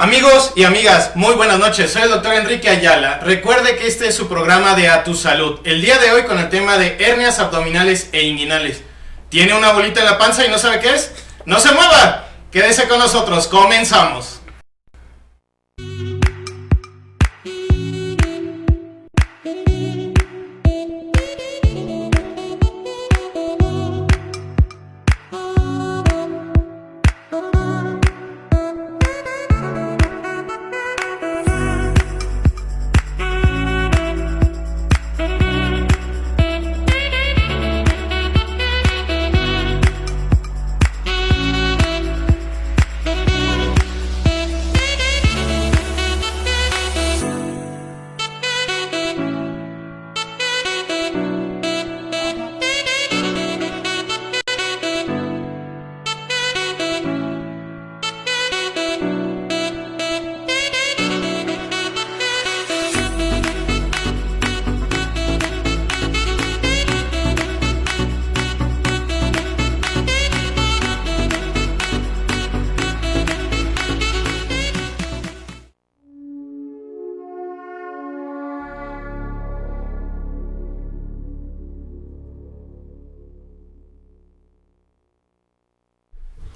Amigos y amigas, muy buenas noches, soy el doctor Enrique Ayala. Recuerde que este es su programa de A Tu Salud. El día de hoy con el tema de hernias abdominales e inguinales. ¿Tiene una bolita en la panza y no sabe qué es? ¡No se mueva! Quédese con nosotros, comenzamos.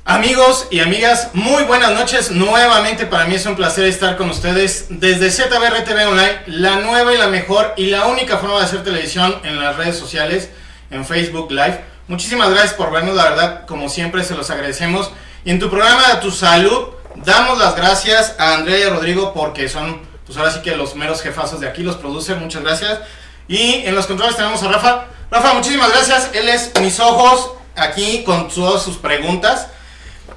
Amigos y amigas, muy buenas noches. Nuevamente para mí es un placer estar con ustedes desde ZBR TV Online, la nueva y la mejor y la única forma de hacer televisión en las redes sociales, en Facebook Live. Muchísimas gracias por vernos, la verdad, como siempre se los agradecemos. Y en tu programa de Tu Salud, damos las gracias a Andrea y a Rodrigo porque son, pues ahora sí que los meros jefazos de aquí, los producers, muchas gracias. Y en los controles tenemos a Rafa. Rafa, muchísimas gracias, él es mis ojos aquí con todas sus preguntas.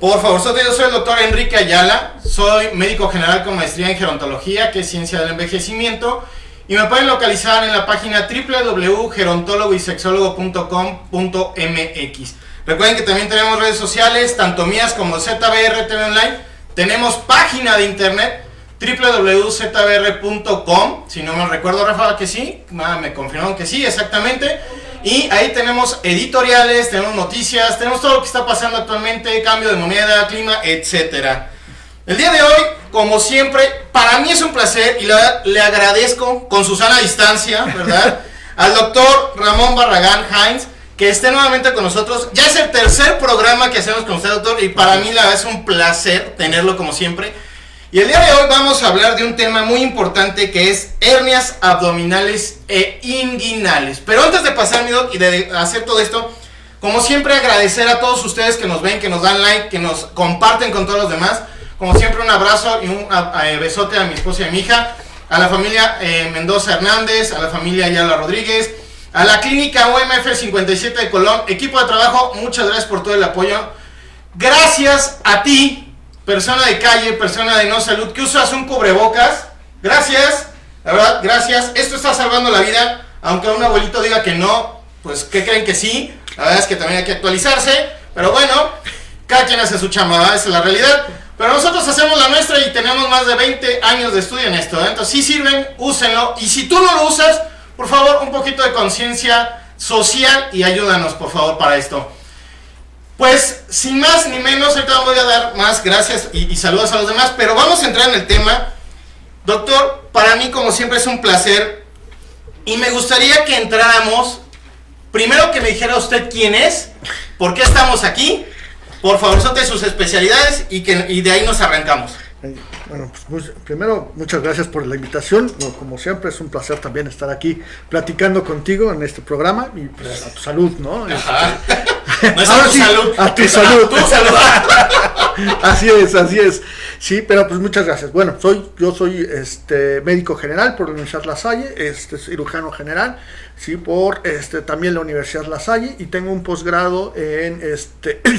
Por favor, yo soy el doctor Enrique Ayala, soy médico general con maestría en gerontología, que es ciencia del envejecimiento, y me pueden localizar en la página www.gerontologoysexólogo.com.mx. Recuerden que también tenemos redes sociales, tanto mías como ZBR TV Online. Tenemos página de internet www.zbr.com, si no me recuerdo, Rafa, que sí, me confirmaron que sí, exactamente. Y ahí tenemos editoriales, tenemos noticias, tenemos todo lo que está pasando actualmente, cambio de moneda, clima, etcétera. El día de hoy, como siempre, para mí es un placer y le agradezco con su sana distancia, ¿verdad? Al doctor Ramón Barragán Hines, que esté nuevamente con nosotros. Ya es el tercer programa que hacemos con usted, doctor, y para mí la verdad es un placer tenerlo como siempre. Y el día de hoy vamos a hablar de un tema muy importante que es hernias abdominales e inguinales. Pero antes de pasar, mi doc, y de hacer todo esto, como siempre agradecer a todos ustedes que nos ven, que nos dan like, que nos comparten con todos los demás. Como siempre un abrazo y un besote a mi esposa y a mi hija, a la familia Mendoza Hernández, a la familia Ayala Rodríguez, a la clínica UMF 57 de Colón, equipo de trabajo, muchas gracias por todo el apoyo. Gracias a ti, persona de calle, persona de no salud, que usas un cubrebocas. Gracias, la verdad, gracias. Esto está salvando la vida, aunque un abuelito diga que no, pues ¿qué creen que sí? La verdad es que también hay que actualizarse, pero bueno, cada quien hace su chamba, ¿verdad? Esa es la realidad. Pero nosotros hacemos la nuestra y tenemos más de 20 años de estudio en esto, ¿eh? Entonces sí sirven, úsenlo. Y si tú no lo usas, por favor, un poquito de conciencia social y ayúdanos, por favor, para esto. Pues, sin más ni menos, ahorita voy a dar más gracias y saludos a los demás, pero vamos a entrar en el tema. Doctor, para mí como siempre es un placer y me gustaría que entráramos, primero que me dijera usted quién es, por qué estamos aquí, por favor, sote sus especialidades y de ahí nos arrancamos. Bueno, pues primero, muchas gracias por la invitación. Como siempre, es un placer también estar aquí platicando contigo en este programa y pues, a tu salud, ¿no? No es a tu salud. A tu salud. A tu salud. Así es. Sí, pero pues muchas gracias. Bueno, yo soy médico general por la Universidad La Salle, cirujano general, sí, por también la Universidad La Salle, y tengo un posgrado en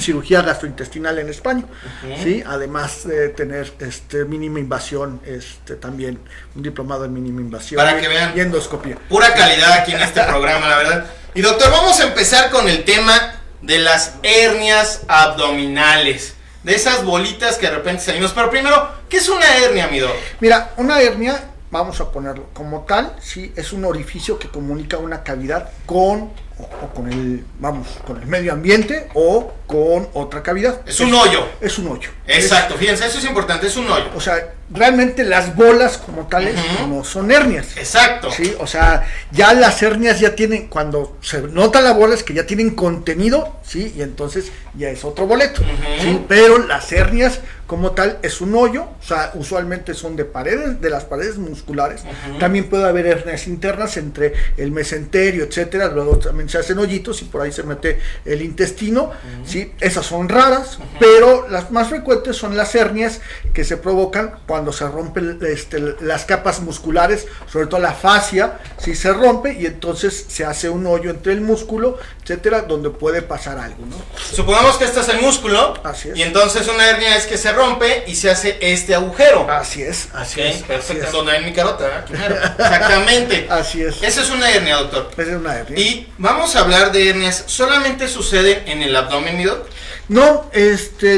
cirugía gastrointestinal en España, sí, además de tener mínima invasión, también un diplomado en mínima invasión. Para que vean, y endoscopía. Pura calidad aquí en este programa, la verdad. Y doctor, vamos a empezar con el tema de las hernias abdominales, de esas bolitas que de repente salimos. Pero primero, ¿qué es una hernia, mi doc? Mira, una hernia, vamos a ponerlo como tal, sí, es un orificio que comunica una cavidad con o con el, vamos, con el medio ambiente o con otra cavidad. Es un hoyo. Es un hoyo. Exacto, fíjense, eso es importante, es un hoyo. O sea, realmente las bolas como tales no son hernias. Exacto. Sí, o sea, ya las hernias ya tienen, cuando se nota la bola es que ya tienen contenido, sí, y entonces ya es otro boleto, sí, pero las hernias como tal es un hoyo, o sea, usualmente son de paredes, de las paredes musculares. También puede haber hernias internas entre el mesenterio, etcétera, luego también se hacen hoyitos y por ahí se mete el intestino, sí, esas son raras, pero las más frecuentes son las hernias que se provocan cuando se rompen las capas musculares, sobre todo la fascia, sí se rompe y entonces se hace un hoyo entre el músculo, etcétera, donde puede pasar algo, ¿no? Supongamos que este es el músculo. Así es. Y entonces una hernia es que se rompe y se hace este agujero. Así es, así Okay, es. perfecto, así donde hay mi carota, primero. Exactamente. Así es. Esa es una hernia, doctor. Esa es una hernia. Y vamos a hablar de hernias. ¿Solamente suceden en el abdomen, mi doc? No,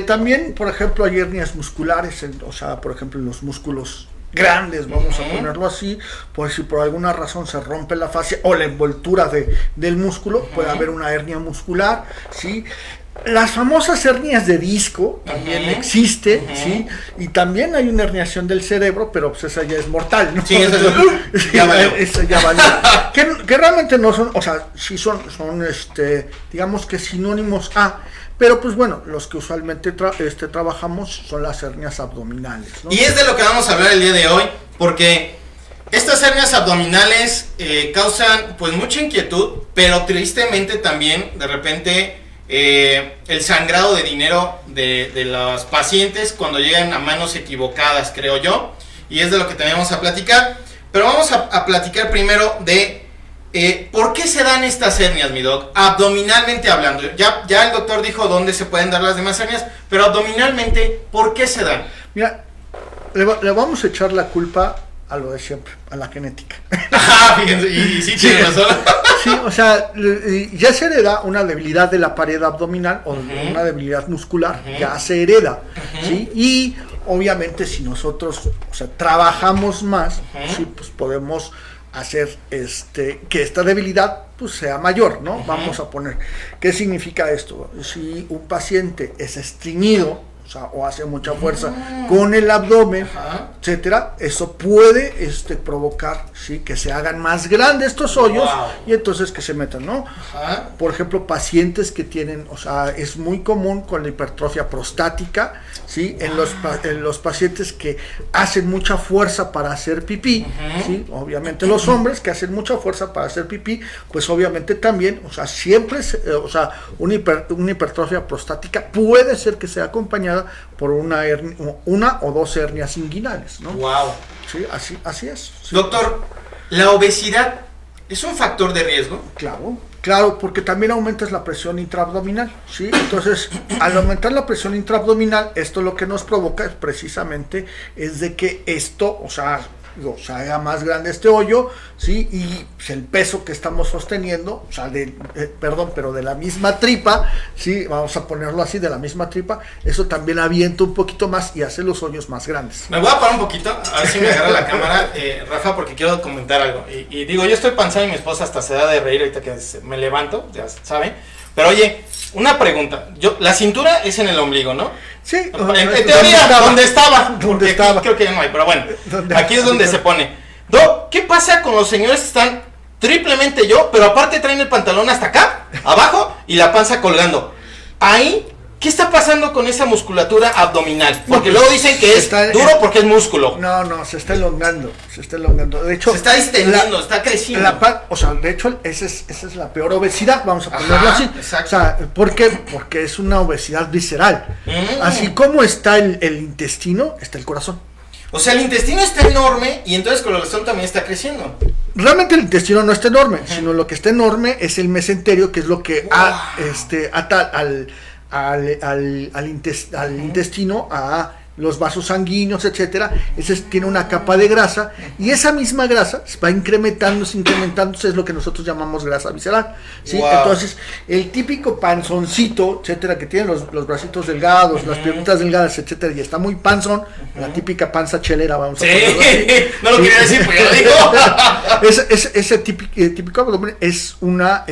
también, por ejemplo, hay hernias musculares, o sea, por ejemplo, en los músculos grandes, vamos a ponerlo así, pues si por alguna razón se rompe la fascia o la envoltura del músculo, puede haber una hernia muscular, ¿sí? Las famosas hernias de disco también existen, ¿sí? Y también hay una herniación del cerebro, pero pues esa ya es mortal, ¿no? Sí, ya valió. Esa ya valió. que realmente no son, o sea, sí son digamos que sinónimos a, pero pues bueno, los que usualmente trabajamos son las hernias abdominales, ¿no? Y es de lo que vamos a hablar el día de hoy, porque estas hernias abdominales causan pues mucha inquietud, pero tristemente también de repente el sangrado de dinero de los pacientes cuando llegan a manos equivocadas, creo yo, y es de lo que tenemos a platicar. Pero vamos a platicar primero de ¿por qué se dan estas hernias, mi doc? Abdominalmente hablando, ya el doctor dijo dónde se pueden dar las demás hernias, pero abdominalmente, ¿por qué se dan? Mira, le vamos a echar la culpa a lo de siempre, a la genética. Fíjense, y sí tiene razón. Sí, o sea, ya se hereda una debilidad de la pared abdominal o una debilidad muscular, ya se hereda, ¿sí? Y obviamente si nosotros, o sea, trabajamos más, sí, pues podemos hacer que esta debilidad pues sea mayor, ¿no? Vamos a poner, ¿qué significa esto? Si un paciente es estreñido, o hace mucha fuerza con el abdomen, etcétera, eso puede provocar, ¿sí?, que se hagan más grandes estos hoyos y entonces que se metan, ¿no? Por ejemplo, pacientes que tienen, o sea, es muy común con la hipertrofia prostática, ¿sí? En los pacientes que hacen mucha fuerza para hacer pipí, ¿sí? Obviamente los hombres que hacen mucha fuerza para hacer pipí, pues obviamente también, o sea, siempre, o sea, una hipertrofia prostática puede ser que sea acompañada por una o dos hernias inguinales, ¿no? Wow. Sí, así es. Sí. Doctor, ¿la obesidad es un factor de riesgo? Claro, porque también aumentas la presión intraabdominal, ¿sí? Entonces, al aumentar la presión intraabdominal, esto lo que nos provoca es precisamente de que esto, o sea, haga más grande este hoyo, ¿sí? Y pues, el peso que estamos sosteniendo, o sea, pero de la misma tripa, ¿sí? Vamos a ponerlo así, de la misma tripa, eso también avienta un poquito más y hace los hoyos más grandes. Me voy a parar un poquito, a ver si me agarra la cámara, Rafa, porque quiero comentar algo. Y digo, yo estoy panzado y mi esposa hasta se da de reír ahorita que me levanto, ya saben. Pero oye, una pregunta, la cintura es en el ombligo, ¿no? Sí. En teoría, ¿dónde estaba? Porque aquí creo que ya no hay, pero bueno, aquí es donde se pone. ¿Qué pasa con los señores que están triplemente pero aparte traen el pantalón hasta acá, abajo, y la panza colgando? Ahí, ¿qué está pasando con esa musculatura abdominal? Porque luego dicen que es duro porque es músculo. No, se está elongando. De hecho, se está distendiendo, está creciendo. O sea, de hecho, esa es la peor obesidad, vamos a ponerlo así. Exacto. O sea, ¿por qué? Porque es una obesidad visceral. Así como está el intestino, está el corazón. O sea, el intestino está enorme y entonces el corazón también está creciendo. Realmente el intestino no está enorme, sino lo que está enorme es el mesenterio, que es lo que ata al intestino a los vasos sanguíneos, etcétera. Ese tiene una capa de grasa y esa misma grasa va incrementándose, es lo que nosotros llamamos grasa visceral, ¿sí? Wow. Entonces, el típico panzoncito, etcétera, que tiene los bracitos delgados, las piernitas delgadas, etcétera, y está muy panzón, la típica panza chelera, vamos a ponerlo así. No lo quería decir, pues yo lo digo. Ese típico abdomen es una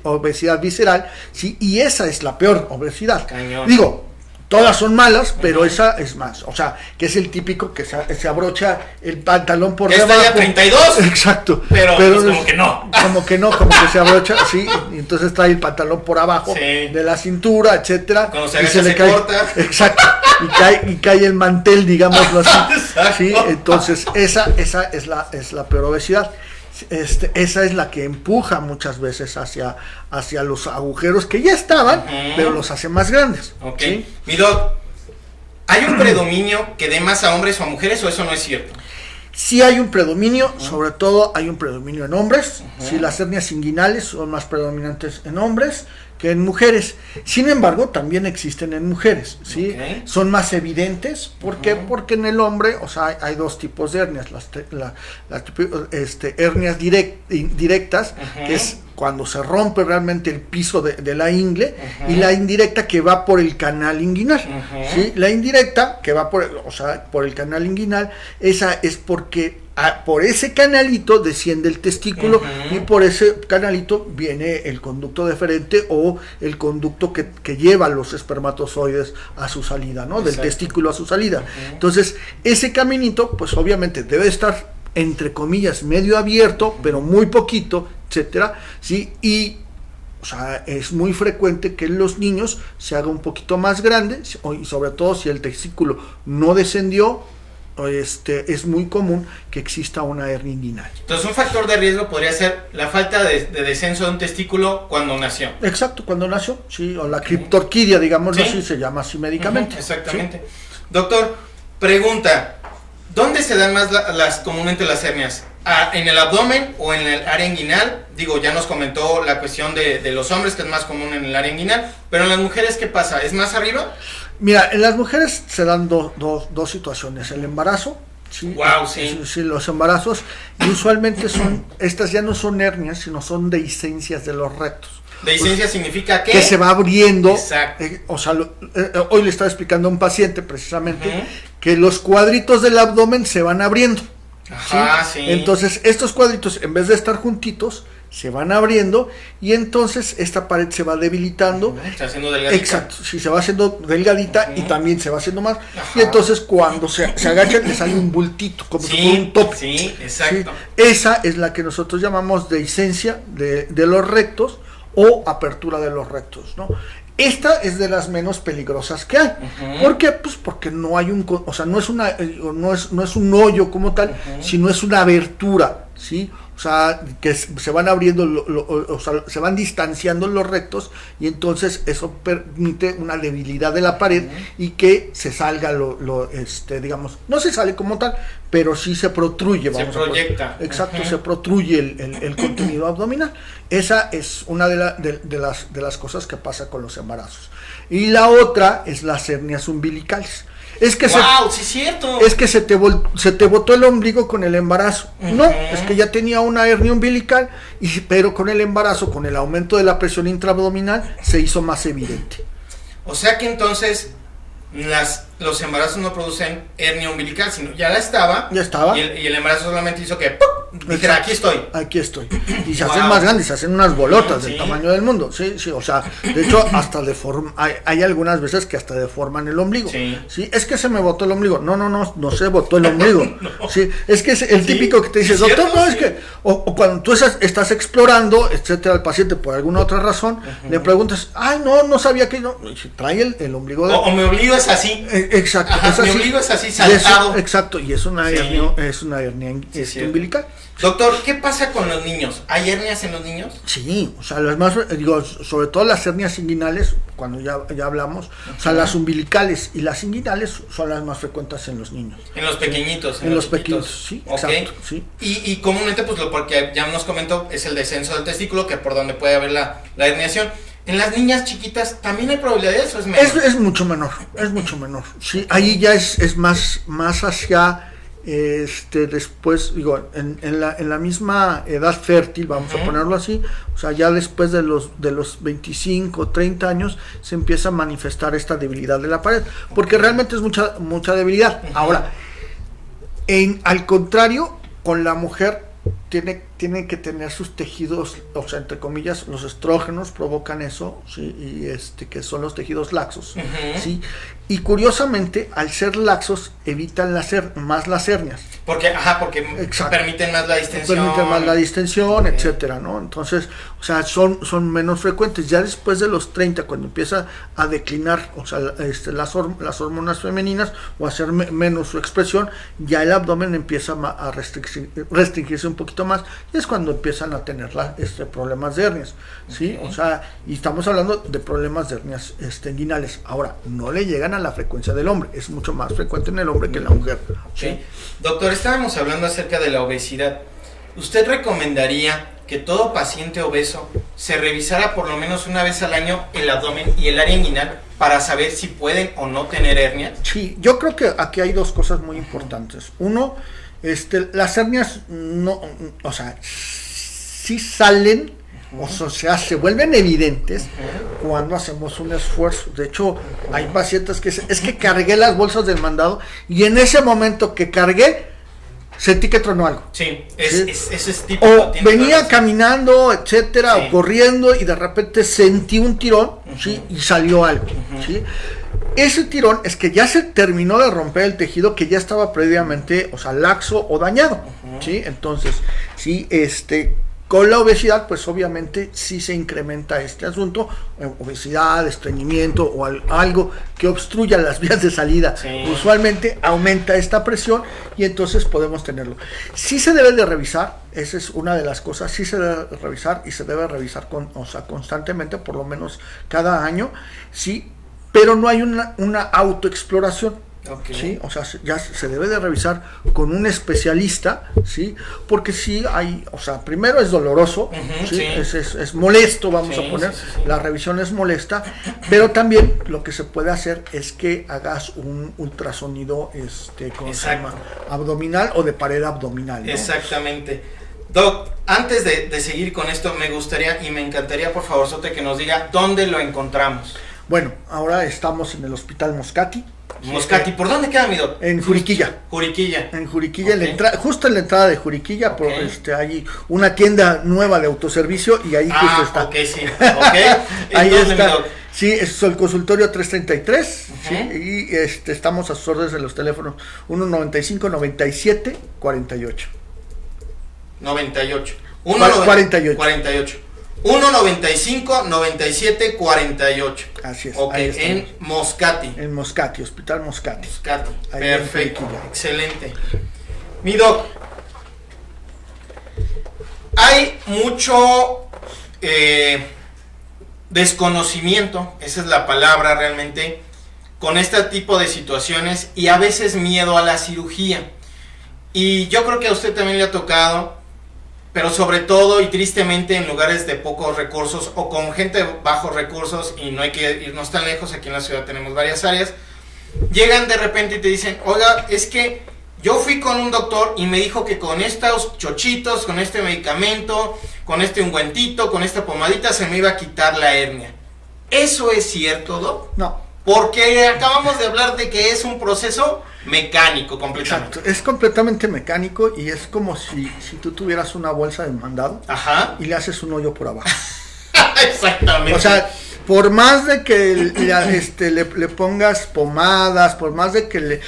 obesidad visceral, ¿sí? Y esa es la peor obesidad. Cañón. Digo, todas son malas, pero esa es más. O sea, que es el típico que se abrocha el pantalón por Esta debajo. ya 32. Exacto. Pero pues, como que no. Como que se abrocha, sí. Y entonces trae el pantalón por abajo Sí. de la cintura, etcétera. Cuando se y agacha se cae. corta. Exacto. Y cae el mantel, digámoslo así. Exacto. Sí. Entonces, esa es la peor obesidad. Esa es la que empuja muchas veces hacia los agujeros que ya estaban, pero los hace más grandes. Ok. ¿Sí? Mi doc, ¿hay un predominio que dé más a hombres o a mujeres o eso no es cierto? Sí hay un predominio, sobre todo hay un predominio en hombres. Sí, las hernias inguinales son más predominantes en hombres que en mujeres. Sin embargo, también existen en mujeres, ¿sí? Ok. Son más evidentes. ¿Por qué? Porque en el hombre, o sea, hay dos tipos de hernias. Las hernias directas, que es cuando se rompe realmente el piso de la ingle, y la indirecta que va por el canal inguinal. ¿Sí? La indirecta que va por el canal inguinal, esa es porque por ese canalito desciende el testículo y por ese canalito viene el conducto deferente o el conducto que lleva los espermatozoides a su salida, ¿no? Del testículo a su salida. Entonces, ese caminito, pues obviamente debe estar, entre comillas, medio abierto, pero muy poquito, etcétera, ¿sí? Y o sea, es muy frecuente que en los niños se haga un poquito más grande, y sobre todo si el testículo no descendió, es muy común que exista una hernia inguinal. Entonces un factor de riesgo podría ser la falta de descenso de un testículo cuando nació. Exacto, cuando nació, sí, o la criptorquidia, digámoslo ¿Sí? así, se llama así médicamente. Exactamente. ¿Sí? Doctor, pregunta, ¿dónde se dan más comúnmente las hernias? ¿En el abdomen o en el área inguinal? Digo, ya nos comentó la cuestión de los hombres, que es más común en el área inguinal, pero en las mujeres, ¿qué pasa? ¿Es más arriba? Mira, en las mujeres se dan dos situaciones, el embarazo, ¿sí? Wow, sí. Sí, los embarazos, y usualmente estas ya no son hernias, sino son dehiscencias de los rectos. Dehiscencia significa que se va abriendo. Exacto. O sea, hoy le estaba explicando a un paciente precisamente que los cuadritos del abdomen se van abriendo. Ajá, sí. Entonces, estos cuadritos, en vez de estar juntitos, se van abriendo y entonces esta pared se va debilitando. Se va haciendo delgadita. Exacto, sí, se va haciendo delgadita y también se va haciendo más. Ajá. Y entonces cuando se agachan le sale un bultito, como si fuera un tope. Sí, exacto. ¿Sí? Esa es la que nosotros llamamos dehiscencia de los rectos o apertura de los rectos, ¿no? Esta es de las menos peligrosas que hay. ¿Por qué? Pues porque no hay o sea, no es un hoyo como tal, sino es una abertura, ¿sí? O sea, que se van abriendo, o sea, se van distanciando los rectos y entonces eso permite una debilidad de la pared y que se salga digamos, no se sale como tal, pero sí se protruye. Se proyecta. Exacto, se protruye el contenido abdominal. Esa es una de las cosas que pasa con los embarazos. Y la otra es las hernias umbilicales. Es que wow, sí es cierto. Es que se te botó el ombligo con el embarazo. No, es que ya tenía una hernia umbilical, pero con el embarazo, con el aumento de la presión intraabdominal, se hizo más evidente. O sea que entonces los embarazos no producen hernia umbilical, sino ya la estaba. Ya estaba. Y el embarazo solamente hizo que ¡pum! Dijera, aquí estoy. Aquí estoy. Y se hacen más grandes, se hacen unas bolotas del tamaño del mundo. Sí, sí, o sea, de hecho, hasta hay algunas veces que hasta deforman el ombligo. Sí, es que se me botó el ombligo. No se botó el ombligo. No. Sí, es que es el típico que te dice, doctor, no, es que, o cuando tú estás explorando, etcétera, al paciente por alguna otra razón, le preguntas, ay, no sabía que no. Trae el ombligo de. O mi ombligo es así. Exacto. Ajá, mi ombligo es así, saltado. Exacto, y es una hernia umbilical. Doctor, ¿qué pasa con los niños? ¿Hay hernias en los niños? Sí, o sea, las más, sobre todo las hernias inguinales, cuando ya hablamos, o sea, las umbilicales y las inguinales son las más frecuentes en los niños. En los pequeñitos. En los pequeñitos, sí, okay. Exacto, sí. Y comúnmente, pues lo porque ya nos comentó, es el descenso del testículo, que por donde puede haber la herniación. En las niñas chiquitas también hay probabilidad de eso, es menor. Es mucho menor, es mucho menor. Sí, ahí ya es más hacia después, digo, en la misma edad fértil, vamos a ponerlo así, o sea, ya después de los 25, 30 años se empieza a manifestar esta debilidad de la pared, porque realmente es mucha debilidad. Ahora, al contrario, con la mujer tiene que tener sus tejidos, o sea, entre comillas, los estrógenos provocan eso, ¿sí? Y que son los tejidos laxos, ¿sí? Y curiosamente, al ser laxos, evitan más las hernias. Porque permiten más la distensión. Permiten más la distensión, etcétera, ¿no? Entonces, o sea, son menos frecuentes. Ya después de los 30, cuando empieza a declinar, o sea, las hormonas femeninas, o a hacer menos su expresión, ya el abdomen empieza a restringirse un poquito más, y es cuando empiezan a tener problemas de hernias, ¿sí? O sea, y estamos hablando de problemas de hernias inguinales. Ahora, no le llegan a la frecuencia del hombre, es mucho más frecuente en el hombre que en la mujer. ¿Sí? Doctor, estábamos hablando acerca de la obesidad. ¿Usted recomendaría que todo paciente obeso se revisara por lo menos una vez al año el abdomen y el área inguinal para saber si pueden o no tener hernias? Sí, yo creo que aquí hay dos cosas muy importantes. Uno, las hernias no, o sea, sí salen, o sea, se vuelven evidentes cuando hacemos un esfuerzo. De hecho, hay pacientes que es que cargué las bolsas del mandado y en ese momento que cargué, sentí que tronó algo. Sí, eso es típico. O venía caminando, etcétera, o corriendo y de repente sentí un tirón, ¿sí? Y salió algo, ¿sí? Ese tirón es que ya se terminó de romper el tejido que ya estaba previamente, o sea, laxo o dañado, ¿sí? Entonces, sí, con la obesidad, pues obviamente sí se incrementa este asunto, obesidad, estreñimiento o algo que obstruya las vías de salida. Sí. Usualmente aumenta esta presión y entonces podemos tenerlo. Sí se debe de revisar, esa es una de las cosas, sí se debe revisar y se debe revisar constantemente, por lo menos cada año, sí, pero no hay una autoexploración. Okay. ¿Sí? O sea, ya se debe de revisar con un especialista, ¿sí? Porque sí hay, o sea, primero es doloroso, ¿sí? Sí. Es molesto, vamos a poner, la revisión es molesta, pero también lo que se puede hacer es que hagas un ultrasonido, ¿cómo se llama? Abdominal o de pared abdominal, ¿no? Exactamente. Doc, antes de seguir con esto, me gustaría y me encantaría, por favor, Sote, que nos diga dónde lo encontramos. Bueno, ahora estamos en el Hospital Moscati. Moscati, ¿por dónde queda, mi doc? En Juriquilla. Juriquilla. En Juriquilla, okay. Justo en la entrada de Juriquilla, hay una tienda nueva de autoservicio y ahí justo está. Ok, sí. Okay. Ahí está. Sí, es el consultorio 333, ¿sí? Y estamos a sus órdenes en los teléfonos 195 97 48. 98. 48. 195 97 48. Así es. Ok, en Moscati. En Moscati, Hospital Moscati. Perfecto, excelente. Mi doc, hay mucho desconocimiento, esa es la palabra realmente, con este tipo de situaciones y a veces miedo a la cirugía. Y yo creo que a usted también le ha tocado, pero sobre todo y tristemente en lugares de pocos recursos o con gente de bajos recursos, y no hay que irnos tan lejos, aquí en la ciudad tenemos varias áreas, llegan de repente y te dicen, oiga, es que yo fui con un doctor y me dijo que con estos chochitos, con este medicamento, con este ungüentito, con esta pomadita se me iba a quitar la hernia. ¿Eso es cierto, Doc? No. Porque acabamos de hablar de que es un proceso mecánico completamente. Exacto, es completamente mecánico y es como si tú tuvieras una bolsa de mandado. Ajá. Y le haces un hoyo por abajo. Exactamente. O sea, por más de que le pongas pomadas, por más de que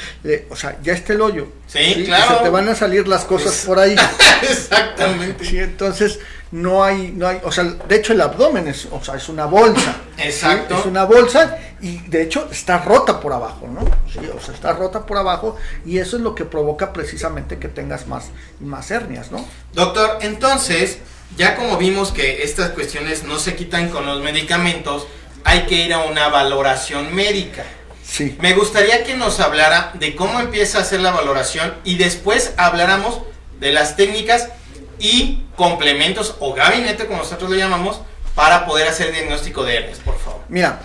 o sea, ya está el hoyo. Sí, claro. Y se te van a salir las cosas por ahí. Exactamente. Sí, entonces no hay, o sea, de hecho el abdomen es una bolsa. Exacto. ¿Sí? Es una bolsa y de hecho está rota por abajo, ¿no? Sí, o sea, está rota por abajo y eso es lo que provoca precisamente que tengas más hernias, ¿no? Doctor, entonces, ya como vimos que estas cuestiones no se quitan con los medicamentos, hay que ir a una valoración médica. Sí. Me gustaría que nos hablara de cómo empieza a hacer la valoración y después habláramos de las técnicas y complementos o gabinete, como nosotros le llamamos, para poder hacer diagnóstico de hernias, por favor? Mira,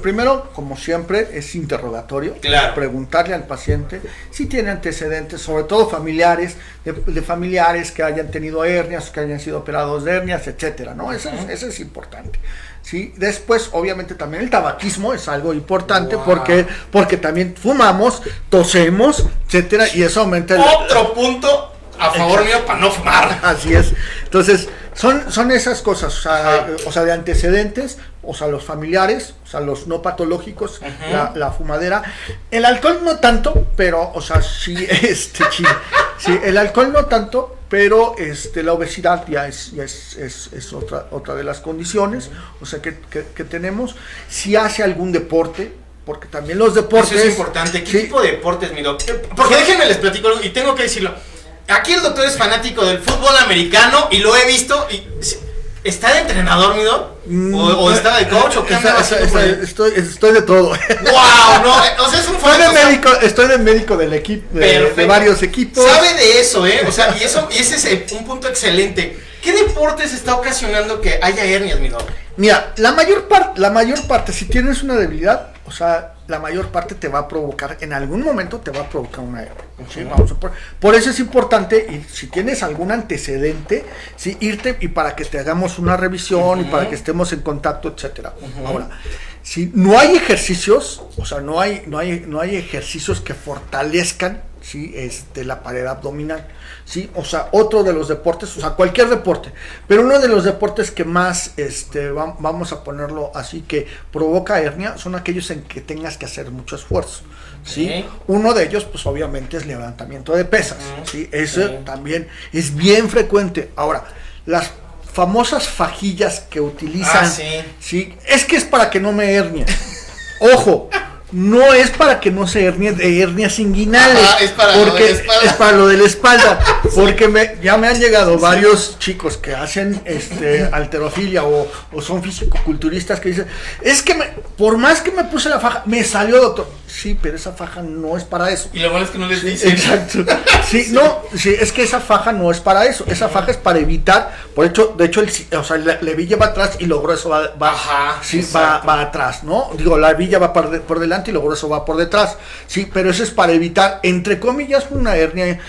primero, como siempre, es interrogatorio. Claro. Preguntarle al paciente si tiene antecedentes, sobre todo familiares, de familiares que hayan tenido hernias, que hayan sido operados de hernias, etcétera, ¿no? Eso es importante. ¿Sí? Después, obviamente, también el tabaquismo es algo importante. Wow. porque también fumamos, tosemos, etcétera, y eso aumenta otro punto a favor mío para no fumar. Así es. Entonces, son esas cosas, o sea, de antecedentes, o sea, los familiares, o sea, los no patológicos, la fumadera. El alcohol no tanto, pero, o sea, sí, sí, el alcohol no tanto, pero la obesidad ya es otra de las condiciones, o sea, que tenemos. Si hace algún deporte, porque también los deportes... Eso es importante. ¿Qué tipo de deportes, mi doctor? Porque déjenme les platico algo, y tengo que decirlo. Aquí el doctor es fanático del fútbol americano, y lo he visto, y... ¿Está de entrenador, mi doc? ¿O está de coach? ¿O qué estoy de todo. ¡Wow! No, o sea, es un estoy de médico del equipo, de varios equipos. Sabe de eso, ¿eh? O sea, y ese es un punto excelente. ¿Qué deportes está ocasionando que haya hernias, mi doc? Mira, la mayor parte, si tienes una debilidad, o sea, la mayor parte te va a provocar, en algún momento te va a provocar una hernia. ¿Sí? Por eso es importante, y si tienes algún antecedente, ¿sí? Irte y para que te hagamos una revisión y para que estemos en contacto, etcétera. Ahora, si no hay ejercicios, o sea, no hay ejercicios que fortalezcan, ¿sí? La pared abdominal, ¿sí? O sea, otro de los deportes, o sea, cualquier deporte, pero uno de los deportes que más, vamos a ponerlo así, que provoca hernia, son aquellos en que tengas que hacer mucho esfuerzo, ¿sí? Uno de ellos, pues obviamente es levantamiento de pesas, ¿sí? Eso también es bien frecuente. Ahora, las famosas fajillas que utilizan, ¿sí? Es que es para que no me hernie. Ojo, no es para que no se hernie de hernias inguinales. Es para lo de la espalda. Porque ya me han llegado varios chicos que hacen halterofilia o son fisicoculturistas que dicen, es que por más que me puse la faja, me salió, doctor. Sí, pero esa faja no es para eso. Y lo bueno es que no les dicen. Exacto. Sí, es que esa faja no es para eso. Esa faja es para evitar, de hecho, la hebilla va atrás y lo grueso va atrás, ¿no? Digo, la hebilla va por delante y lo grueso va por detrás. Sí, pero eso es para evitar, entre comillas, una hernia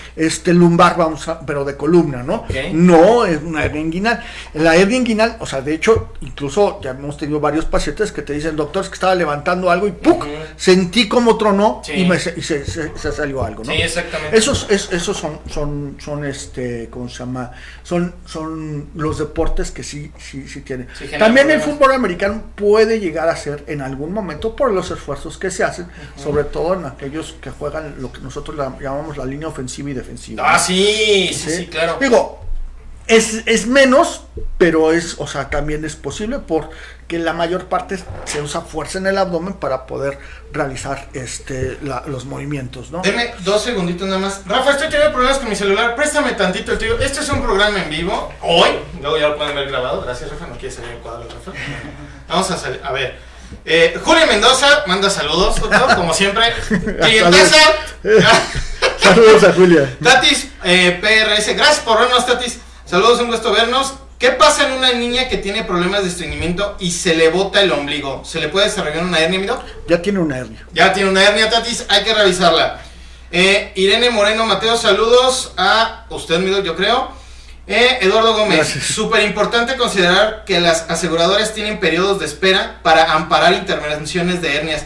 lumbar, pero de columna, ¿no? Okay. No es una hernia inguinal. La hernia inguinal, o sea, de hecho, incluso ya hemos tenido varios pacientes que te dicen, doctor, es que estaba levantando algo y ¡puc! Sentí como tronó y se salió algo, ¿no? Sí, exactamente. Esos son ¿cómo se llama? Son los deportes que sí tienen. También el fútbol americano puede llegar a ser en algún momento por los esfuerzos que se hacen, sobre todo en aquellos que juegan lo que nosotros llamamos la línea ofensiva y defensiva. Ah, sí, claro. Digo, es menos, pero también es posible porque la mayor parte se usa fuerza en el abdomen para poder realizar los movimientos, ¿no? Deme 2 segunditos nada más. Rafa, estoy teniendo problemas con mi celular, préstame tantito el tuyo. Este es un programa en vivo, hoy, luego ya lo pueden ver grabado. Gracias, Rafa, no quiere salir el cuadro, Rafa. Vamos a salir, a ver. Julia Mendoza manda saludos, doctor, como siempre. Clientesa. Saludos a Julia. Tatis, PRS, gracias por vernos, Tatis. Saludos, un gusto vernos. ¿Qué pasa en una niña que tiene problemas de estreñimiento y se le bota el ombligo? ¿Se le puede desarrollar una hernia, amigo? Ya tiene una hernia. Ya tiene una hernia, Tatis, hay que revisarla. Irene Moreno Mateo, saludos a usted, amigo, yo creo. Eduardo Gómez, súper importante considerar que las aseguradoras tienen periodos de espera para amparar intervenciones de hernias.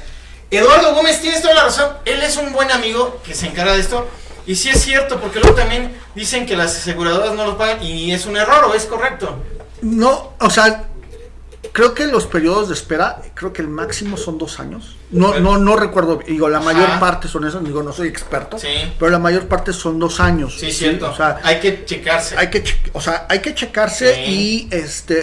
Eduardo Gómez, tienes toda la razón, él es un buen amigo que se encarga de esto. Y sí es cierto, porque luego también dicen que las aseguradoras no los pagan y es un error, ¿o es correcto? No, o sea, creo que los periodos de espera, creo que el máximo son 2 años. No recuerdo, digo, la mayor parte son esos, digo, no soy experto, pero la mayor parte son 2 años. Sí, cierto. O sea, hay que checarse. Hay que checarse y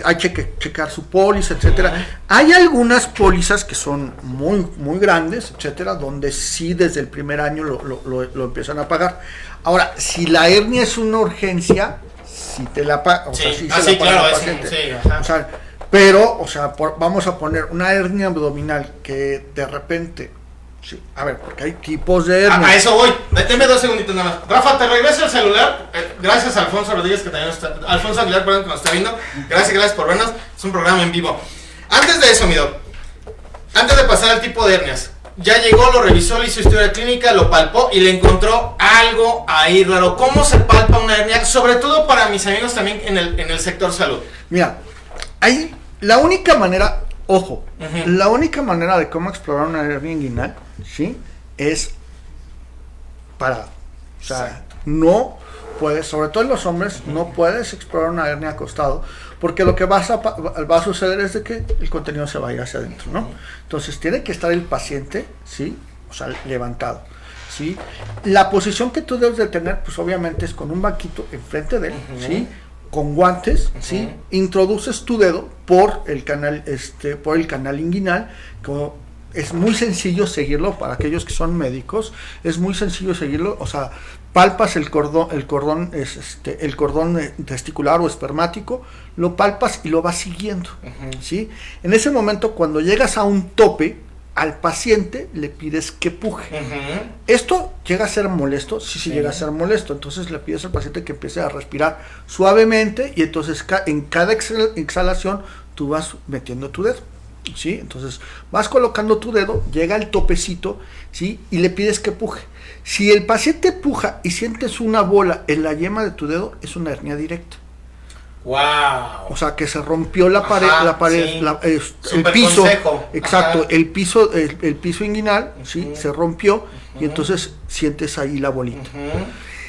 hay que checar su póliza, etcétera. Hay algunas pólizas que son muy grandes, etcétera, donde sí desde el primer año lo empiezan a pagar. Ahora, si la hernia es una urgencia, si te la paga, o sea, si se la paga el paciente. O sea, pero, vamos a poner una hernia abdominal que de repente Sí, a ver, porque hay tipos de hernias. A eso voy. Déjame 2 segunditos nada más. Rafa, te regreso el celular. Gracias a Alfonso Rodríguez, que también está. Alfonso Aguilar, perdón, que nos está viendo. Gracias por vernos. Es un programa en vivo. Antes de eso, mi doc, antes de pasar al tipo de hernias, ya llegó, lo revisó, le hizo historia clínica, lo palpó y le encontró algo ahí raro. ¿Cómo se palpa una hernia? Sobre todo para mis amigos también en el sector salud. Mira, ahí la única manera, ojo, la única manera de cómo explorar una hernia inguinal, ¿sí? Es parado. O sea, exacto. No puedes, sobre todo en los hombres, no puedes explorar una hernia acostado, porque lo que va a suceder es de que el contenido se va a ir hacia adentro, ¿no? Entonces tiene que estar el paciente, ¿sí? O sea, levantado, ¿sí? La posición que tú debes de tener, pues obviamente es con un banquito enfrente de él, ¿sí? Con guantes, ¿sí? Introduces tu dedo por el canal inguinal, como es muy sencillo seguirlo para aquellos que son médicos, es muy sencillo seguirlo, o sea, palpas el cordón testicular o espermático, lo palpas y lo vas siguiendo, ¿sí? En ese momento, cuando llegas a un tope, al paciente le pides que puje. Esto llega a ser molesto, sí llega a ser molesto, entonces le pides al paciente que empiece a respirar suavemente y entonces en cada exhalación tú vas metiendo tu dedo, ¿sí? Entonces vas colocando tu dedo, llega al topecito, ¿sí? Y le pides que puje. Si el paciente puja y sientes una bola en la yema de tu dedo, es una hernia directa. Wow. O sea, que se rompió la pared, sí. El piso, consejo. Exacto, el piso inguinal, ¿sí? Se rompió y entonces sientes ahí la bolita.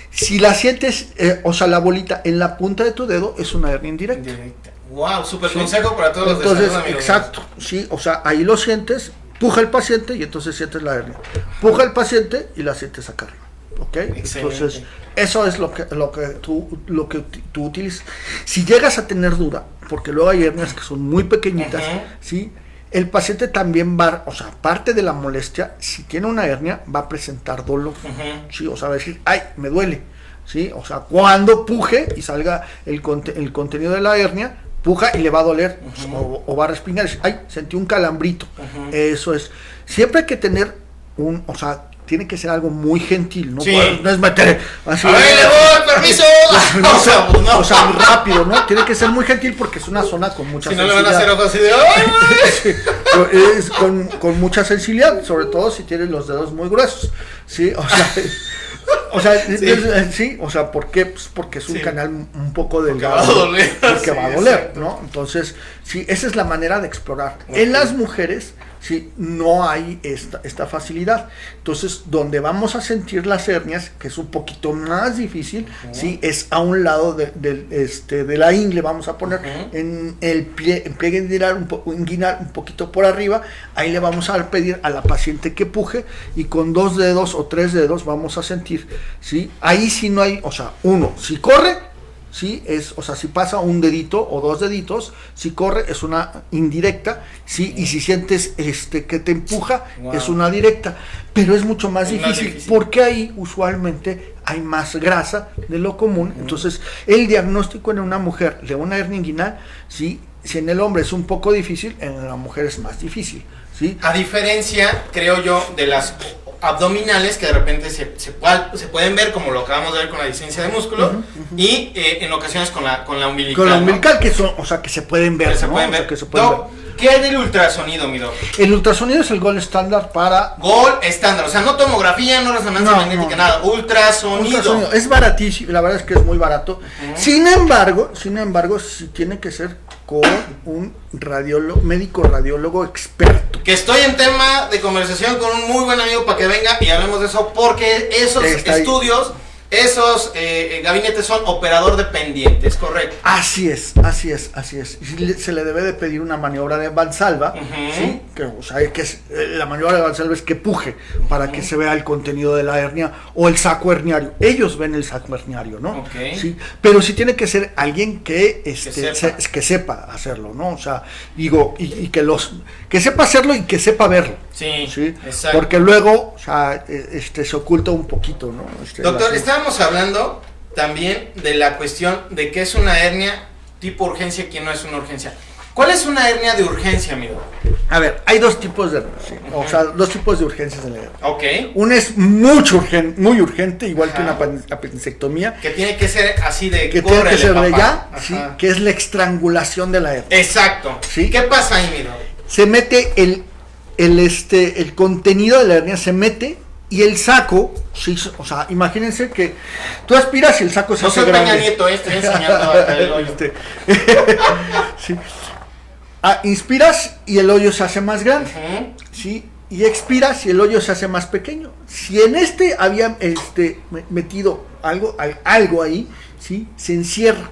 Si la sientes, o sea, la bolita en la punta de tu dedo, es una hernia indirecta. Wow, súper consejo para todos entonces, los de salud, amigos. Exacto, sí, o sea, ahí lo sientes, puja el paciente y entonces sientes la hernia. Puja el paciente y la sientes acá arriba. ¿Ok? Excelente. Entonces, eso es lo que tú utilizas. Si llegas a tener duda, porque luego hay hernias que son muy pequeñitas, ¿sí? El paciente también va, o sea, parte de la molestia, si tiene una hernia, va a presentar dolor, ¿sí? O sea, va a decir, ay, me duele, ¿sí? O sea, cuando puje y salga el contenido de la hernia, puja y le va a doler, o va a respingar, ay, sentí un calambrito. Eso es. Siempre hay que tener o sea, tiene que ser algo muy gentil, no es meter así. ¡A ver, le voy, permiso! O sea, muy rápido, ¿no? Tiene que ser muy gentil porque es una zona con mucha sensibilidad. Si no le van a hacer ojos así de... sí, es con mucha sensibilidad, sobre todo si tienes los dedos muy gruesos, ¿sí? O sea, sí, o sea, ¿por qué? Pues porque es un canal un poco delgado. Porque va a doler, ¿no? Entonces, sí, esa es la manera de explorar. En las mujeres, sí, no hay esta facilidad. Entonces, donde vamos a sentir las hernias, que es un poquito más difícil, sí, es a un lado de la ingle, vamos a poner en el pliegue inguinal un poquito por arriba. Ahí le vamos a pedir a la paciente que puje y con 2 dedos o 3 dedos vamos a sentir, ¿sí? Ahí sí no hay, o sea, si corre, ¿sí? O sea, si pasa un dedito o 2 deditos, si corre es una indirecta, ¿sí? Y si sientes que te empuja, es una directa, pero es mucho más difícil porque ahí usualmente hay más grasa de lo común. Entonces, el diagnóstico en una mujer de una hernia inguinal, ¿sí? Si en el hombre es un poco difícil, en la mujer es más difícil, ¿sí? A diferencia, creo yo, de las abdominales que de repente se pueden ver, como lo acabamos de ver con la disencia de músculo, y en ocasiones con la umbilical. Con la umbilical, ¿no? Que son, o sea, que se pueden ver, ¿no? ¿Qué hay del ultrasonido, mi doc? El ultrasonido es el gold estándar para... Gold estándar, o sea, no tomografía, no resonancia magnética, nada, ultrasonido. Es baratísimo, la verdad es que es muy barato. Sin embargo, sí tiene que ser con un médico radiólogo experto. Que estoy en tema de conversación con un muy buen amigo para que venga y hablemos de eso, porque esos estudios, esos gabinetes son operador dependientes, correcto. Así es. Se le debe de pedir una maniobra de Valsalva, ¿sí? La maniobra de Valsalva es que puje para que se vea el contenido de la hernia o el saco herniario. Ellos ven el saco herniario, ¿no? ¿Sí? Pero sí tiene que ser alguien que sepa hacerlo, ¿no? O sea, digo, y que sepa hacerlo y que sepa verlo. Sí, exacto. Porque luego, o sea, se oculta un poquito, ¿no? Doctor, estábamos hablando también de la cuestión de qué es una hernia tipo urgencia y qué no es una urgencia. ¿Cuál es una hernia de urgencia, amigo? A ver, hay dos tipos de, sí, o sea, dos tipos de urgencias en la hernia. Ok. Una es muy urgente, igual Ajá. que una apendicectomía. Que tiene que ser así de Que tiene que ser de papá. ya, Ajá. sí, que es la estrangulación de la hernia. Exacto. Sí. ¿Qué pasa ahí, mi doc? Se mete el contenido de la hernia, se mete y el saco, sí, o sea, imagínense que tú aspiras y el saco se No hace soy grande. Peña Nieto, estoy enseñando acá el hoyo. Sí. Inspiras y el hoyo se hace más grande, Ujú. ¿sí? Y expiras y el hoyo se hace más pequeño. Si en este había metido algo ahí, ¿sí? Se encierra,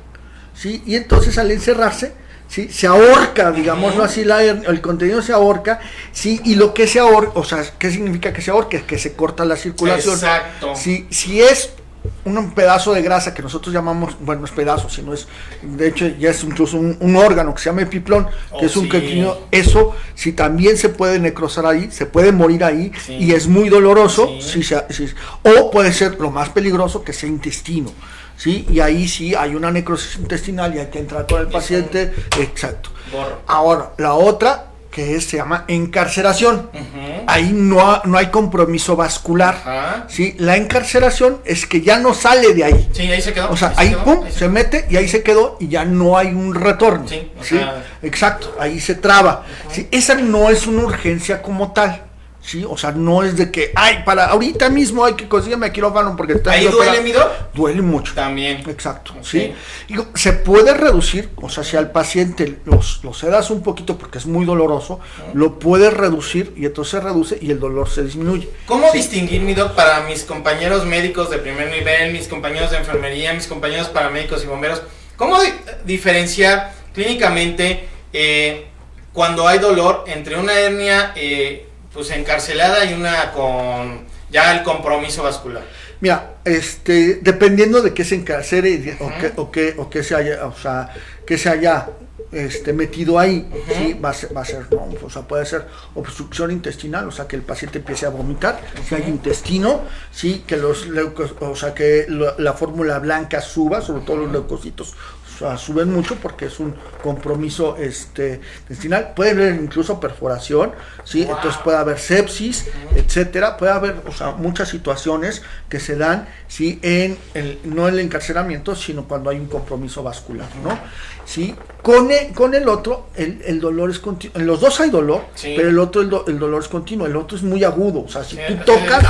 ¿sí? Y entonces al encerrarse, ¿sí? Se ahorca, digámoslo así, el contenido se ahorca, ¿sí? Y lo que se ahorca, o sea, ¿qué significa que se ahorque? Que se corta la circulación. Exacto. Si es un pedazo de grasa que nosotros llamamos, bueno, no es pedazo, sino es, de hecho, ya es incluso un órgano que se llama epiplón, que es un sí. contenido, eso, si también se puede necrosar ahí, se puede morir ahí, Sí. y es muy doloroso, Sí. o puede ser lo más peligroso, que sea intestino, ¿sí? Y ahí sí hay una necrosis intestinal y hay que entrar con el paciente, exacto. Borro. Ahora, la otra, se llama encarceración. Ujú. Ahí no hay compromiso vascular. Ajá. ¿Sí? La encarceración es que ya no sale de ahí. Sí, ahí se quedó. O sea, se ahí quedó, pum, ahí se mete y ahí se quedó y ya no hay un retorno. Sí, o ¿sí? sea- Exacto, ahí se traba. ¿Sí? Esa no es una urgencia como tal. ¿Sí? O sea, no es de que, ay, para ahorita mismo hay que conseguirme quirófano porque está ¿Ahí duele, mi doc? Duele mucho. También. Exacto, Ok. ¿sí? Digo, se puede reducir, o sea, si al paciente lo sedas un poquito porque es muy doloroso, lo puedes reducir y entonces se reduce y el dolor se disminuye. ¿Cómo distinguir, mi doc, para mis compañeros médicos de primer nivel, mis compañeros de enfermería, mis compañeros paramédicos y bomberos? ¿Cómo diferenciar clínicamente cuando hay dolor entre una hernia pues encarcelada y una con ya el compromiso vascular? Mira, dependiendo de qué se encarcere o que se haya, o sea, que se haya metido ahí, ¿sí? va a ser, ¿no? O sea, puede ser obstrucción intestinal, o sea, que el paciente empiece a vomitar, si hay intestino, sí, que o sea, que la fórmula blanca suba, sobre todo los leucocitos, o sea, suben mucho porque es un compromiso intestinal. Puede haber incluso perforación, ¿sí? Wow. Entonces puede haber sepsis, etcétera. Puede haber, o sea, muchas situaciones que se dan, ¿sí? No en el encarcelamiento, sino cuando hay un compromiso vascular, ¿no? ¿Sí? Con el otro, el dolor es continuo. En los dos hay dolor, Sí. pero el otro, el dolor es continuo. El otro es muy agudo. O sea, si Sí, tú sí. tocas,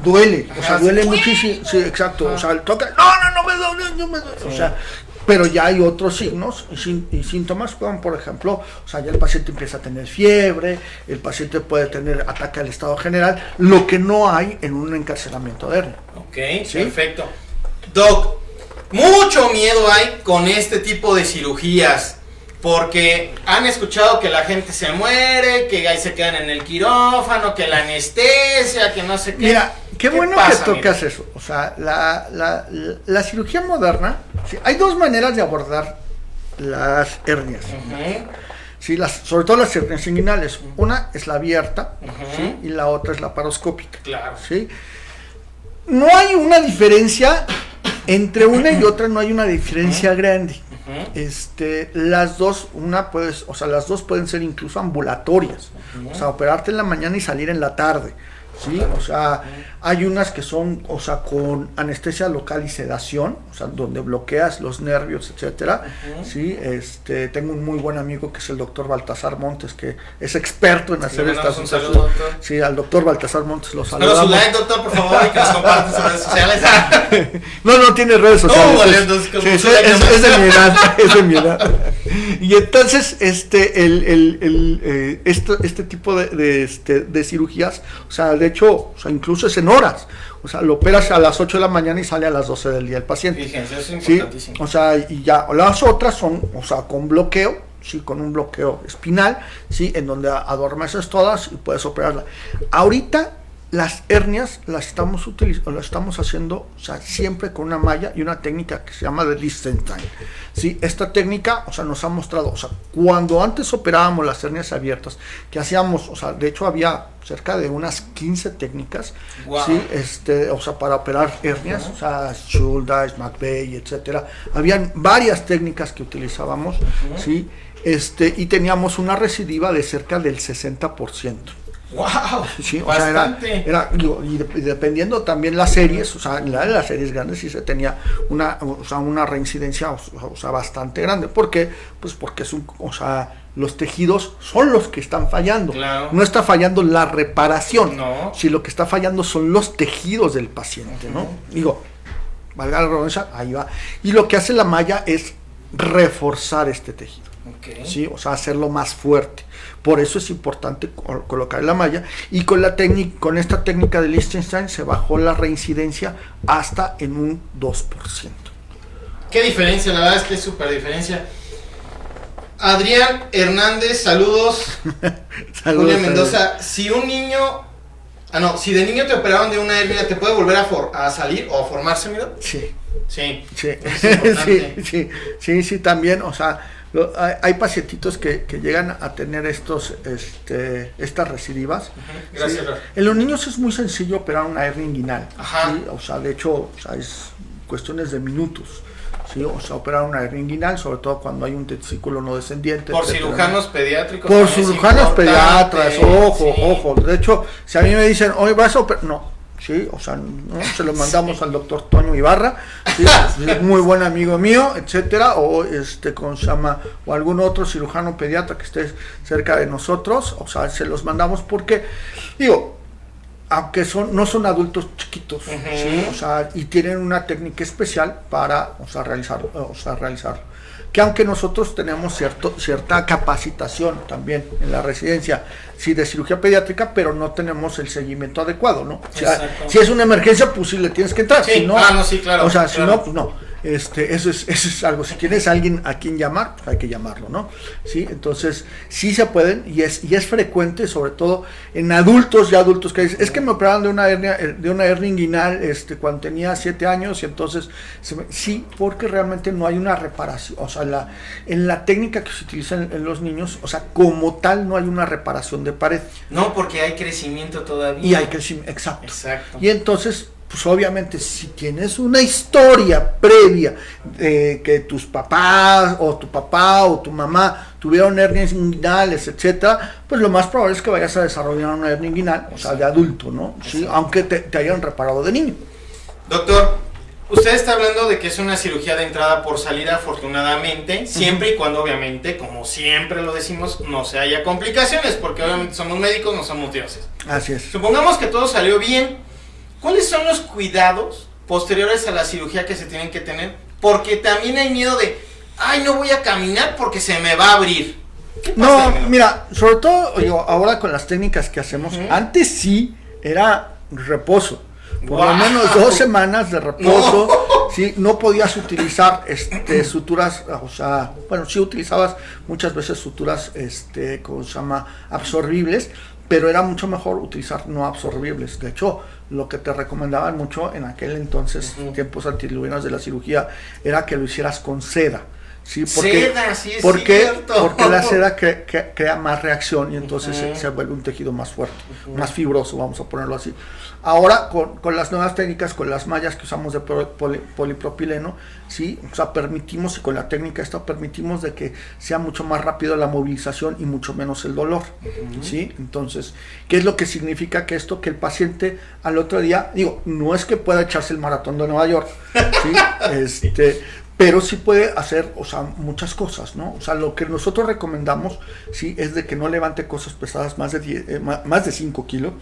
duele. O sea, Ajá, duele sí. muchísimo. Sí, exacto. O sea, toca, no me duele, no me duele. O sea, pero ya hay otros signos y síntomas, como por ejemplo, o sea, ya el paciente empieza a tener fiebre, el paciente puede tener ataque al estado general, lo que no hay en un encarcelamiento de hernia. Ok, ¿Sí? perfecto. Doc, mucho miedo hay con este tipo de cirugías, porque han escuchado que la gente se muere, que ahí se quedan en el quirófano, que la anestesia, que no sé qué. Mira, qué bueno pasa, que tocas eso. O sea, la cirugía moderna, ¿sí? Hay dos maneras de abordar las hernias. Ujú, ¿Sí? Sobre todo las hernias inguinales. Una es la abierta, Ujú. ¿sí? Y la otra es la paroscópica. claro. ¿Sí? No hay una diferencia entre una y otra, no hay una diferencia grande. Ujú. Las dos, las dos pueden ser incluso ambulatorias. O sea, operarte en la mañana y salir en la tarde. ¿Sí? O sea, hay unas que son, o sea, con anestesia local y sedación, o sea, donde bloqueas los nervios, etcétera. ¿Sí? Tengo un muy buen amigo que es el doctor Baltasar Montes, que es experto en hacer Le estas mandamos un saludo, doctor. Sí, al doctor Baltasar Montes lo Pero su saludamos. like, doctor, por favor, y que nos compartan en sus redes sociales. No tiene redes sociales. vale, es- entonces, como sí, su like nomás. es de mi edad, es de mi edad. Y entonces, este tipo de cirugías, o sea, de hecho, o sea, incluso es en horas. O sea, lo operas a las 8 de la mañana y sale a las 12 del día el paciente. Fíjense, eso es ¿Sí? importantísimo. O sea, y ya, las otras son, o sea, con bloqueo, sí, con un bloqueo espinal, sí, en donde adormeces todas y puedes operarla. Ahorita las hernias las estamos haciendo, o sea, siempre con una malla y una técnica que se llama de Liechtenstein. ¿Sí? Esta técnica, o sea, nos ha mostrado, o sea, cuando antes operábamos las hernias abiertas, que hacíamos, o sea, de hecho había cerca de unas 15 técnicas, wow. ¿sí? O sea, para operar hernias, o sea, Schuldeis, McVeigh, etcétera. Habían varias técnicas que utilizábamos, ¿sí? Y teníamos una recidiva de cerca del 60%. ¡Wow! Sí, o bastante. sea, y dependiendo también las series, o sea, en las series grandes sí se tenía una reincidencia, o sea, bastante grande. ¿Por qué? Pues porque o sea, los tejidos son los que están fallando. Claro. No está fallando la reparación. No. Si lo que está fallando son los tejidos del paciente, ¿no? Digo, valga la redundancia, ahí va. Y lo que hace la malla es reforzar este tejido. Okay. ¿Sí? O sea, hacerlo más fuerte. Por eso es importante colocar la malla, y con esta técnica de Liechtenstein se bajó la reincidencia hasta en un 2%. Qué diferencia, la verdad es que es súper diferencia. Adrián Hernández, saludos. Saludos, Julia Mendoza, si un niño, si de niño te operaron de una hernia, ¿te puede volver a salir o a formarse, mira? Sí. Sí. Sí. Es importante. Sí, también, o sea, hay pacientitos que llegan a tener estas recidivas. Gracias, ¿sí? En los niños es muy sencillo operar una hernia inguinal. Ajá. ¿sí? O sea, de hecho, o sea, es cuestiones de minutos. ¿sí? O sea, operar una hernia inguinal, sobre todo cuando hay un testículo no descendente. Por etcétera, cirujanos ¿no? pediátricos. Por cirujanos pediatras, ojo. De hecho, si a mí me dicen, oye, vas a operar, no. Sí, o sea, ¿no? Se lo mandamos al doctor Toño Ibarra, ¿sí? Es muy buen amigo mío, etcétera, o o algún otro cirujano pediatra que esté cerca de nosotros, o sea, se los mandamos porque, digo, aunque no son adultos chiquitos, ¿sí? O sea, y tienen una técnica especial para, realizarlo. Que aunque nosotros tenemos cierta capacitación también en la residencia, sí, de cirugía pediátrica, pero no tenemos el seguimiento adecuado, ¿no? O sea, si es una emergencia, pues sí le tienes que entrar. Sí, si no, sí, claro. O sea, claro. si no, pues no. Eso es algo. Si tienes a alguien a quien llamar, pues hay que llamarlo, ¿no? Sí, entonces sí se pueden, y es frecuente, sobre todo en adultos que dicen, es que me operaron de una hernia inguinal cuando tenía 7 años, y entonces sí, porque realmente no hay una reparación, o sea, en la técnica que se utiliza en los niños, o sea, como tal no hay una reparación de pared. No, porque hay crecimiento todavía. Y hay crecimiento, exacto. Exacto. Y entonces, pues obviamente si tienes una historia previa de que tus papás o tu papá o tu mamá tuvieron hernias inguinales, etcétera, pues lo más probable es que vayas a desarrollar una hernia inguinal, o sea, de adulto, ¿no? Sí, aunque te hayan reparado de niño. Doctor, usted está hablando de que es una cirugía de entrada por salida, afortunadamente, siempre y cuando, obviamente, como siempre lo decimos, no se haya complicaciones, porque obviamente somos médicos, no somos dioses. Así es. Supongamos que todo salió bien. ¿Cuáles son los cuidados posteriores a la cirugía que se tienen que tener? Porque también hay miedo de, no voy a caminar porque se me va a abrir. ¿Qué pasa? No, mira, sobre todo ahora con las técnicas que hacemos, antes sí era reposo. Por lo menos 2 semanas de reposo. No. Sí, no podías utilizar suturas, o sea, bueno, sí utilizabas muchas veces suturas absorbibles, pero era mucho mejor utilizar no absorbibles. De hecho, lo que te recomendaban mucho en aquel entonces, tiempos antidiluvianos de la cirugía, era que lo hicieras con seda. Sí, seda, sí es cierto. Porque la seda crea más reacción, y entonces se vuelve un tejido más fuerte, más fibroso, vamos a ponerlo así. Ahora, con las nuevas técnicas, con las mallas que usamos de polipropileno, sí, o sea, permitimos, y con la técnica esta permitimos de que sea mucho más rápido la movilización y mucho menos el dolor, ¿sí? Entonces, ¿qué es lo que significa que esto? Que el paciente al otro día, digo, no es que pueda echarse el maratón de Nueva York, ¿sí? Pero sí puede hacer, o sea, muchas cosas, ¿no? O sea, lo que nosotros recomendamos, sí, es de que no levante cosas pesadas más de 5 kilos,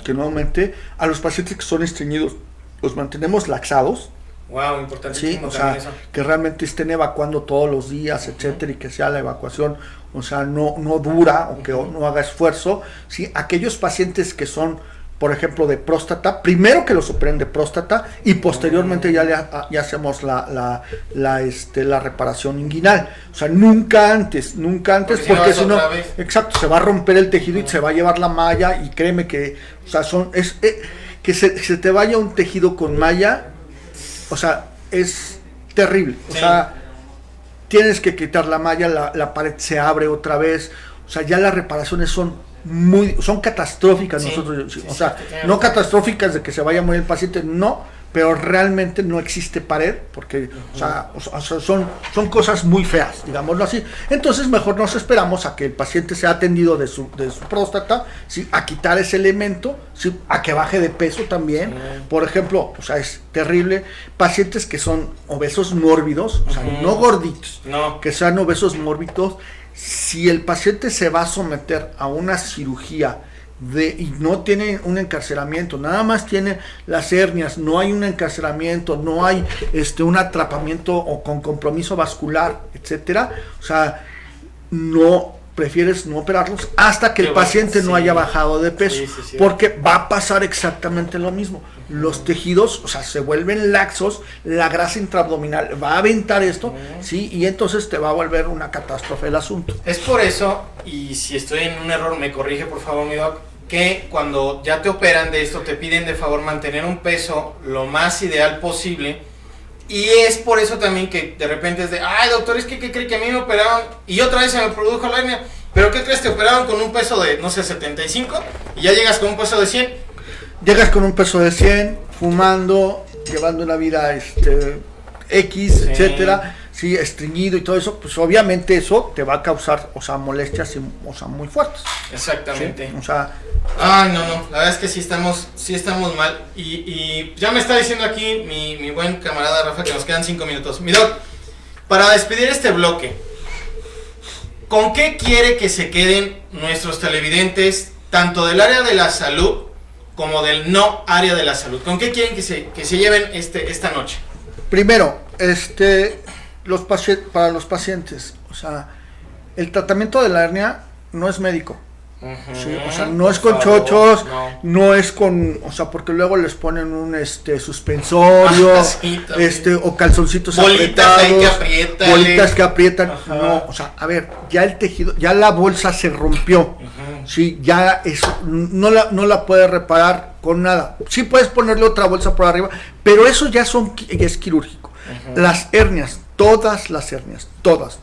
que no aumente. A los pacientes que son estreñidos, los mantenemos laxados. Wow, importantísimo. Sí, o sea, eso, que realmente estén evacuando todos los días, etcétera, y que sea la evacuación, o sea, no dura, o que no haga esfuerzo. Sí, aquellos pacientes que son por ejemplo, de próstata, primero que los operen de próstata y posteriormente ya hacemos la reparación inguinal. O sea, nunca antes, porque si no, exacto, se va a romper el tejido y se va a llevar la malla, y créeme que, o sea, que se te vaya un tejido con malla, o sea, es terrible. O sea, tienes que quitar la malla, la pared se abre otra vez, o sea, ya las reparaciones son catastróficas. O sea, no catastróficas de que se vaya a morir el paciente, no, pero realmente no existe pared, porque o sea, son cosas muy feas, digámoslo así. Entonces mejor nos esperamos a que el paciente sea atendido de su próstata, ¿sí? A quitar ese elemento, ¿sí? A que baje de peso también. Por ejemplo, o sea, es terrible, pacientes que son obesos mórbidos, o sea, no gorditos, que sean obesos mórbidos. Si el paciente se va a someter a una cirugía y no tiene un encarcelamiento, nada más tiene las hernias, no hay un encarcelamiento, no hay un atrapamiento o con compromiso vascular, etcétera, o sea, prefieres no operarlos hasta que el paciente no haya bajado de peso, porque va a pasar exactamente lo mismo. Los tejidos, o sea, se vuelven laxos, la grasa intraabdominal va a aventar esto, ¿sí? Y entonces te va a volver una catástrofe el asunto. Es por eso, y si estoy en un error, me corrige por favor, mi doc, que cuando ya te operan de esto, te piden de favor mantener un peso lo más ideal posible. Y es por eso también que de repente es de, ay doctor, es que ¿qué cree que a mí me operaron? Y otra vez se me produjo la hernia. ¿Pero qué crees? Te operaron con un peso de, no sé, 75 y ya llegas con un peso de 100. Llegas con un peso de 100, fumando, llevando una vida X, etcétera, sí, estreñido y todo eso, pues obviamente eso te va a causar, o sea, molestias, o sea, muy fuertes. Exactamente. ¿Sí? O sea, ay, no, la verdad es que sí estamos mal. Y ya me está diciendo aquí mi buen camarada Rafa que nos quedan 5 minutos. Mi doc, para despedir este bloque, ¿con qué quiere que se queden nuestros televidentes, tanto del área de la salud como del no área de la salud? ¿Con qué quieren que se lleven esta noche? Primero, para los pacientes, o sea, el tratamiento de la hernia no es médico. Sí, o sea, no es con chochos, no es con, o sea, porque luego les ponen un suspensorio, sí, o calzoncitos apretados, bolitas que aprietan. No, o sea, a ver, ya el tejido, ya la bolsa se rompió. Sí, ya eso no la puedes reparar con nada. Sí puedes ponerle otra bolsa por arriba, pero eso ya es quirúrgico. Las hernias, todas las hernias, todas,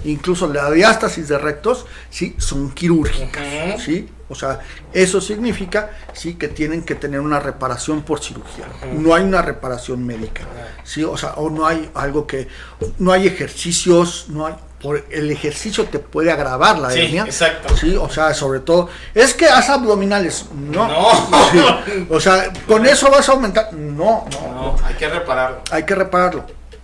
incluso la diástasis de rectos, sí, son quirúrgicas, ¿sí? O sea, eso significa, sí, que tienen que tener una reparación por cirugía. No hay una reparación médica, ¿sí? O sea, o no hay no hay ejercicios, por el ejercicio te puede agravar la hernia. Exacto. Sí, o sea, sobre todo, es que haz abdominales. No. Sí, o sea, con eso vas a aumentar. No, hay que repararlo.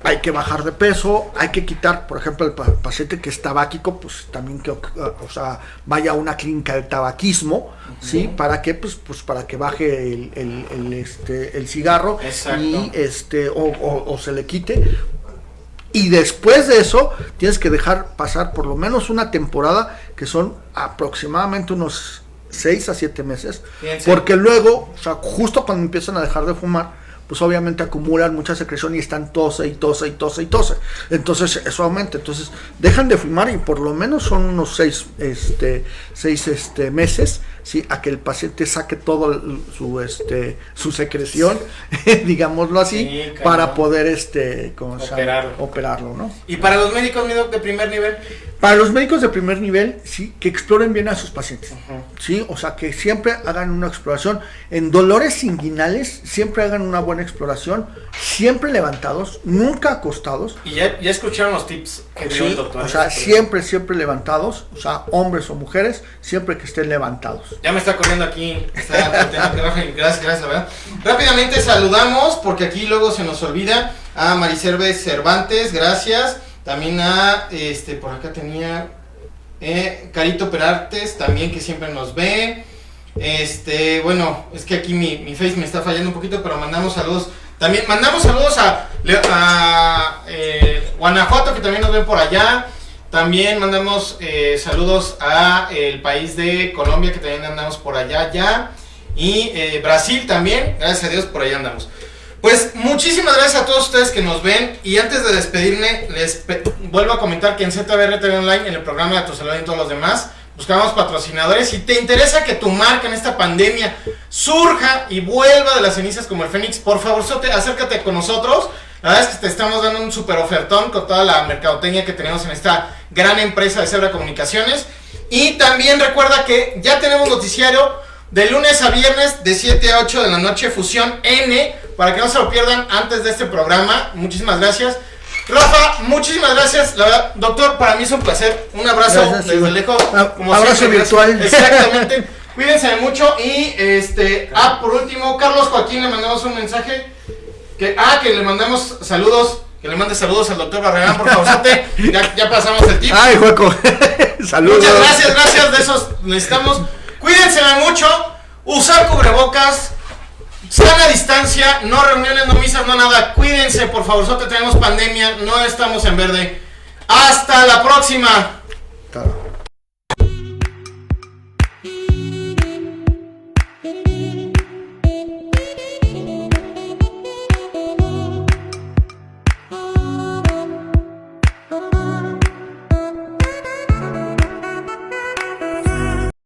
Hay que bajar de peso, hay que quitar, por ejemplo, el paciente que es tabáquico, pues también que, o sea, vaya a una clínica de tabaquismo, ¿sí? ¿Para qué? Pues para que baje el cigarro. Exacto. Y o se le quite. Y después de eso, tienes que dejar pasar por lo menos una temporada, que son aproximadamente unos 6 a 7 meses. Fíjense. Porque luego, o sea, justo cuando empiezan a dejar de fumar, pues obviamente acumulan mucha secreción y están tose. Entonces eso aumenta. Entonces dejan de fumar y por lo menos son unos 6 meses, ¿sí? A que el paciente saque todo su secreción, digámoslo así, sí, para poder operarlo, ¿no? ¿Y para los médicos, mi doc, de primer nivel? Para los médicos de primer nivel, sí, que exploren bien a sus pacientes, sí, o sea, que siempre hagan una exploración. En dolores inguinales, siempre hagan una buena exploración, siempre levantados, nunca acostados. Y ya escucharon los tips que dio el doctor. O sea, siempre levantados, o sea, hombres o mujeres, siempre que estén levantados. Ya me está corriendo aquí, gracias, la verdad. Rápidamente saludamos, porque aquí luego se nos olvida, a Mariserves Cervantes, gracias. También a, por acá tenía Carito Perartes, también, que siempre nos ve. Bueno, es que aquí mi face me está fallando un poquito, pero mandamos saludos. También mandamos saludos a Guanajuato, que también nos ven por allá. También mandamos saludos a el país de Colombia, que también andamos por allá ya. y Brasil también, gracias a Dios por ahí andamos. Pues muchísimas gracias a todos ustedes que nos ven, y antes de despedirme les vuelvo a comentar que en ZBR TV Online, en el programa de Tu Salud y en todos los demás, buscamos patrocinadores. Si te interesa que tu marca en esta pandemia surja y vuelva de las cenizas como el Fénix, por favor acércate con nosotros. La verdad es que te estamos dando un super ofertón con toda la mercadotecnia que tenemos en esta gran empresa de Zebra Comunicaciones. Y también recuerda que ya tenemos noticiario de lunes a viernes de 7 a 8 de la noche, Fusión N, para que no se lo pierdan antes de este programa. Muchísimas gracias. Rafa, muchísimas gracias. La verdad, doctor, para mí es un placer. Un abrazo desde lejos. Como abrazo siempre, virtual. Exactamente. Cuídense mucho. Y por último, Carlos Joaquín, le mandamos un mensaje. Que le mandamos saludos. Que le mande saludos al doctor Barragán, por favor. Ya pasamos el tiempo. Ay, Juaco. Saludos. Muchas gracias. De esos necesitamos. Cuídense mucho. Usar cubrebocas. Sana distancia, no reuniones, no misas, no nada. Cuídense, por favor, tenemos pandemia, no estamos en verde. Hasta la próxima. Claro.